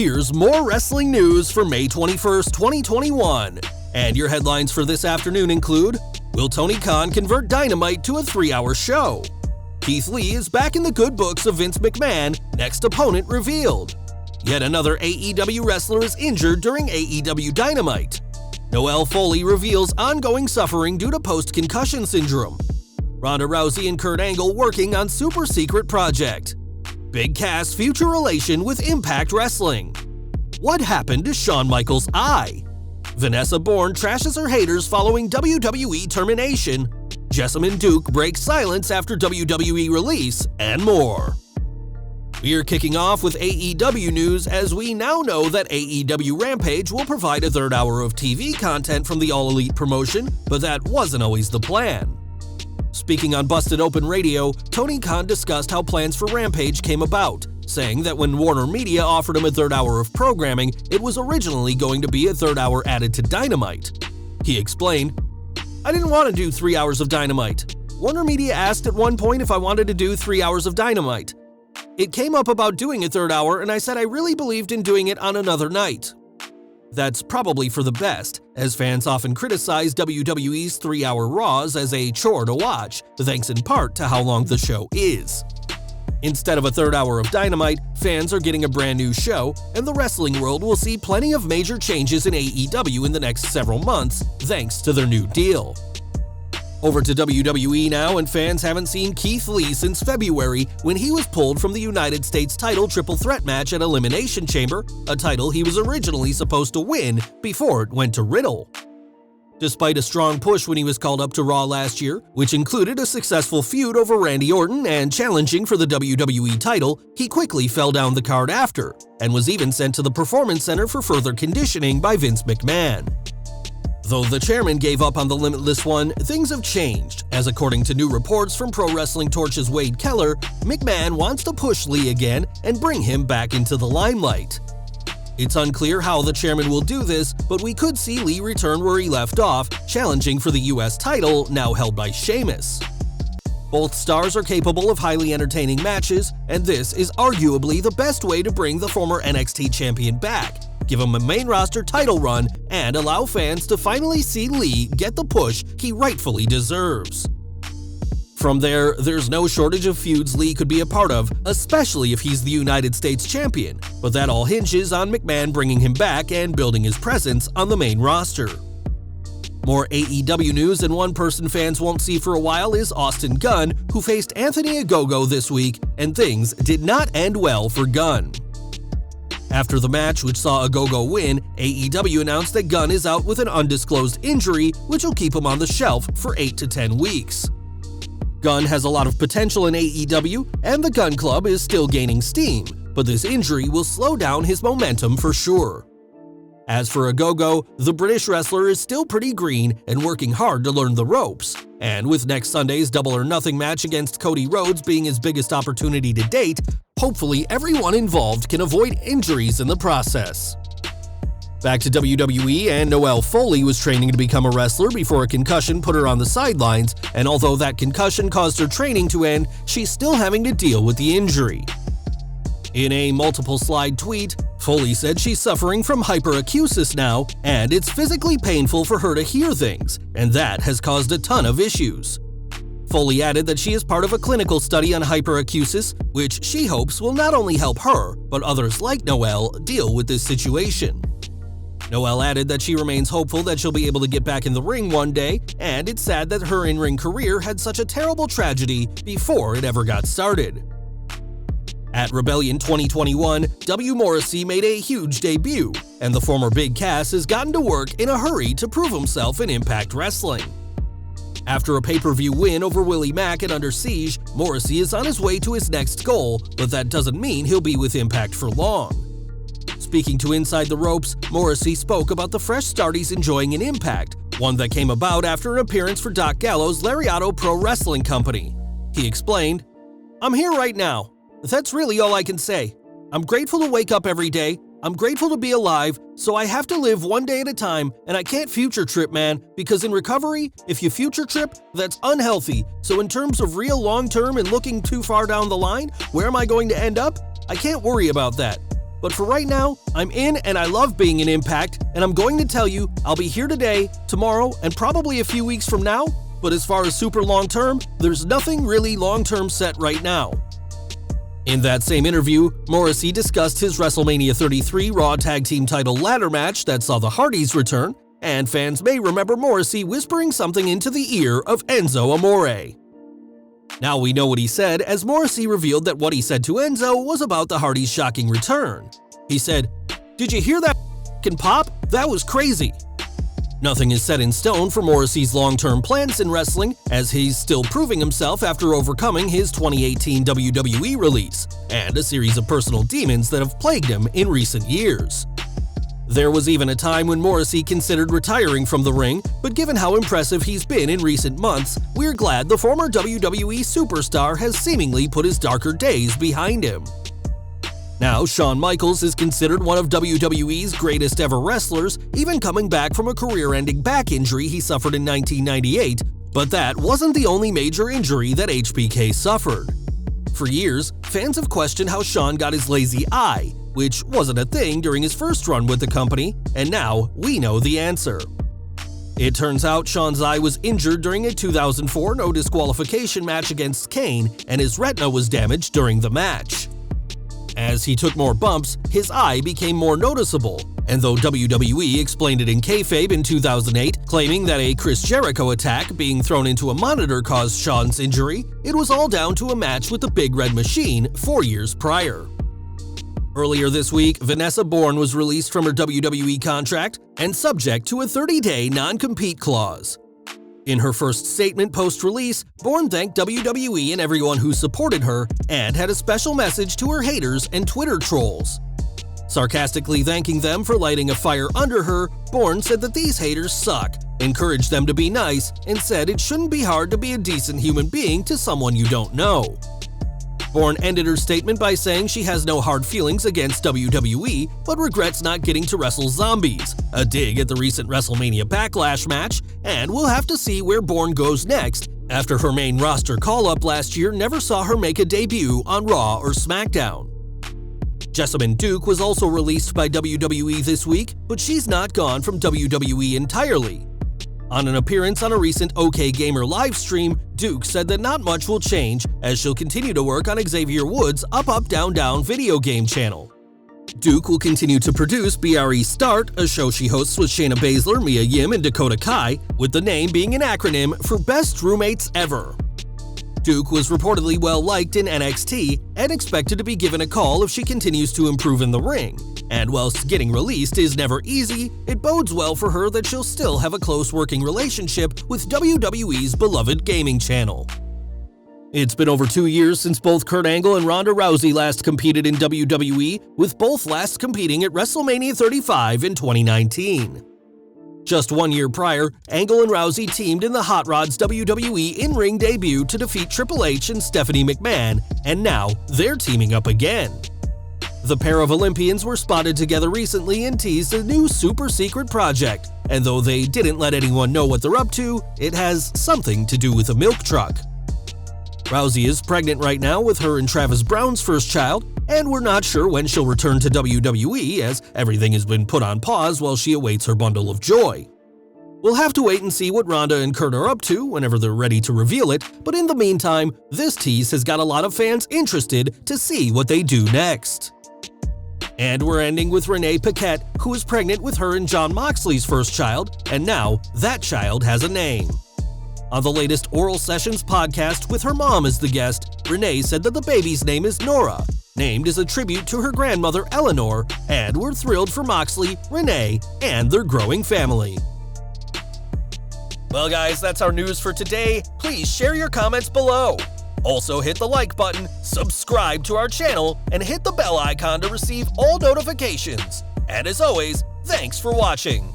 here's more wrestling news for May 21st, 2021. And your headlines for this afternoon include, will Tony Khan convert Dynamite to a 3-hour show? Keith Lee is back in the good books of Vince McMahon, next opponent revealed. Yet another AEW wrestler is injured during AEW Dynamite. Noelle Foley reveals ongoing suffering due to post-concussion syndrome. Ronda Rousey and Kurt Angle working on super secret project. Big Cass' future relation with Impact Wrestling. What happened to Shawn Michaels' eye? Vanessa Borne trashes her haters following WWE Termination. Jessamyn Duke breaks silence after WWE release, and more. We're kicking off with AEW news as we now know that AEW Rampage will provide a third hour of TV content from the All Elite promotion, but that wasn't always the plan. Speaking on Busted Open Radio, Tony Khan discussed how plans for Rampage came about, saying that when Warner Media offered him a third hour of programming, it was originally going to be a third hour added to Dynamite. He explained, "I didn't want to do 3 hours of Dynamite. Warner Media asked at one point if I wanted to do 3 hours of Dynamite. It came up about doing a third hour, and I said I really believed in doing it on another night." That's probably for the best, as fans often criticize WWE's 3-hour Raws as a chore to watch, thanks in part to how long the show is. Instead of a third hour of Dynamite, fans are getting a brand new show, and the wrestling world will see plenty of major changes in AEW in the next several months, thanks to their new deal. Over to WWE now, and fans haven't seen Keith Lee since February when he was pulled from the United States title triple threat match at Elimination Chamber, a title he was originally supposed to win before it went to Riddle. Despite a strong push when he was called up to Raw last year, which included a successful feud over Randy Orton and challenging for the WWE title, he quickly fell down the card after, and was even sent to the Performance Center for further conditioning by Vince McMahon. Though the chairman gave up on the Limitless One, things have changed, as according to new reports from Pro Wrestling Torch's Wade Keller, McMahon wants to push Lee again and bring him back into the limelight. It's unclear how the chairman will do this, but we could see Lee return where he left off, challenging for the US title, now held by Sheamus. Both stars are capable of highly entertaining matches, and this is arguably the best way to bring the former NXT champion back, give him a main roster title run, and allow fans to finally see Lee get the push he rightfully deserves. From there, there's no shortage of feuds Lee could be a part of, especially if he's the United States champion, but that all hinges on McMahon bringing him back and building his presence on the main roster. More AEW news, and one person fans won't see for a while is Austin Gunn, who faced Anthony Ogogo this week, and things did not end well for Gunn. After the match, which saw Ogogo win, AEW announced that Gunn is out with an undisclosed injury, which will keep him on the shelf for 8 to 10 weeks. Gunn has a lot of potential in AEW, and the Gunn Club is still gaining steam, but this injury will slow down his momentum for sure. As for Ogogo, the British wrestler is still pretty green and working hard to learn the ropes, and with next Sunday's Double or Nothing match against Cody Rhodes being his biggest opportunity to date, hopefully everyone involved can avoid injuries in the process. Back to WWE, and Noelle Foley was training to become a wrestler before a concussion put her on the sidelines, and although that concussion caused her training to end, she's still having to deal with the injury. In a multiple slide tweet, Foley said she's suffering from hyperacusis now, and it's physically painful for her to hear things, and that has caused a ton of issues. Foley added that she is part of a clinical study on hyperacusis, which she hopes will not only help her, but others like Noelle deal with this situation. Noelle added that she remains hopeful that she'll be able to get back in the ring one day, and it's sad that her in-ring career had such a terrible tragedy before it ever got started. At Rebellion 2021, W. Morrissey made a huge debut, and the former Big Cass has gotten to work in a hurry to prove himself in Impact Wrestling. After a pay-per-view win over Willie Mack at Under Siege, Morrissey is on his way to his next goal, but that doesn't mean he'll be with Impact for long. Speaking to Inside the Ropes, Morrissey spoke about the fresh start he's enjoying in Impact, one that came about after an appearance for Doc Gallows' Lariato Pro Wrestling Company. He explained, "I'm here right now. That's really all I can say. I'm grateful to wake up every day. I'm grateful to be alive, so I have to live one day at a time, and I can't future trip, man, because in recovery, if you future trip, that's unhealthy. So in terms of real long-term and looking too far down the line, where am I going to end up? I can't worry about that. But for right now, I'm in and I love being in Impact, and I'm going to tell you I'll be here today, tomorrow, and probably a few weeks from now, but as far as super long-term, there's nothing really long-term set right now. In that same interview, Morrissey discussed his WrestleMania 33 Raw Tag Team title ladder match that saw the Hardys return, and fans may remember Morrissey whispering something into the ear of Enzo Amore. Now we know what he said, as Morrissey revealed that what he said to Enzo was about the Hardys' shocking return. He said, "Did you hear that f***ing pop? That was crazy." Nothing is set in stone for Morrissey's long-term plans in wrestling, as he's still proving himself after overcoming his 2018 WWE release, and a series of personal demons that have plagued him in recent years. There was even a time when Morrissey considered retiring from the ring, but given how impressive he's been in recent months, we're glad the former WWE superstar has seemingly put his darker days behind him. Now, Shawn Michaels is considered one of WWE's greatest ever wrestlers, even coming back from a career-ending back injury he suffered in 1998, but that wasn't the only major injury that HBK suffered. For years, fans have questioned how Shawn got his lazy eye, which wasn't a thing during his first run with the company, and now we know the answer. It turns out Shawn's eye was injured during a 2004 no disqualification match against Kane, and his retina was damaged during the match. As he took more bumps, his eye became more noticeable, and though WWE explained it in kayfabe in 2008, claiming that a Chris Jericho attack being thrown into a monitor caused Shawn's injury, it was all down to a match with the Big Red Machine 4 years prior. Earlier this week, Vanessa Borne was released from her WWE contract and subject to a 30-day non-compete clause. In her first statement post-release, Borne thanked WWE and everyone who supported her and had a special message to her haters and Twitter trolls. Sarcastically thanking them for lighting a fire under her, Borne said that these haters suck, encouraged them to be nice, and said it shouldn't be hard to be a decent human being to someone you don't know. Borne ended her statement by saying she has no hard feelings against WWE, but regrets not getting to wrestle zombies, a dig at the recent WrestleMania Backlash match, and we'll have to see where Borne goes next, after her main roster call-up last year never saw her make a debut on Raw or SmackDown. Jessamyn Duke was also released by WWE this week, but she's not gone from WWE entirely. On an appearance on a recent OK Gamer livestream, Duke said that not much will change, as she'll continue to work on Xavier Woods' Up Up Down Down video game channel. Duke will continue to produce BRE Start, a show she hosts with Shayna Baszler, Mia Yim, and Dakota Kai, with the name being an acronym for Best Roommates Ever. Duke was reportedly well-liked in NXT and expected to be given a call if she continues to improve in the ring. And whilst getting released is never easy, it bodes well for her that she'll still have a close working relationship with WWE's beloved gaming channel. It's been over 2 years since both Kurt Angle and Ronda Rousey last competed in WWE, with both last competing at WrestleMania 35 in 2019. Just 1 year prior, Angle and Rousey teamed in the Hot Rod's WWE in-ring debut to defeat Triple H and Stephanie McMahon, and now they're teaming up again. The pair of Olympians were spotted together recently and teased a new super-secret project, and though they didn't let anyone know what they're up to, it has something to do with a milk truck. Rousey is pregnant right now with her and Travis Brown's first child, and we're not sure when she'll return to WWE, as everything has been put on pause while she awaits her bundle of joy. We'll have to wait and see what Ronda and Kurt are up to whenever they're ready to reveal it, but in the meantime, this tease has got a lot of fans interested to see what they do next. And we're ending with Renee Paquette, who is pregnant with her and Jon Moxley's first child, and now that child has a name. On the latest Oral Sessions podcast with her mom as the guest, Renee said that the baby's name is Nora, named as a tribute to her grandmother Eleanor, and we're thrilled for Moxley, Renee, and their growing family. Well guys, that's our news for today. Please share your comments below. Also hit the like button, subscribe to our channel, and hit the bell icon to receive all notifications. And as always, thanks for watching.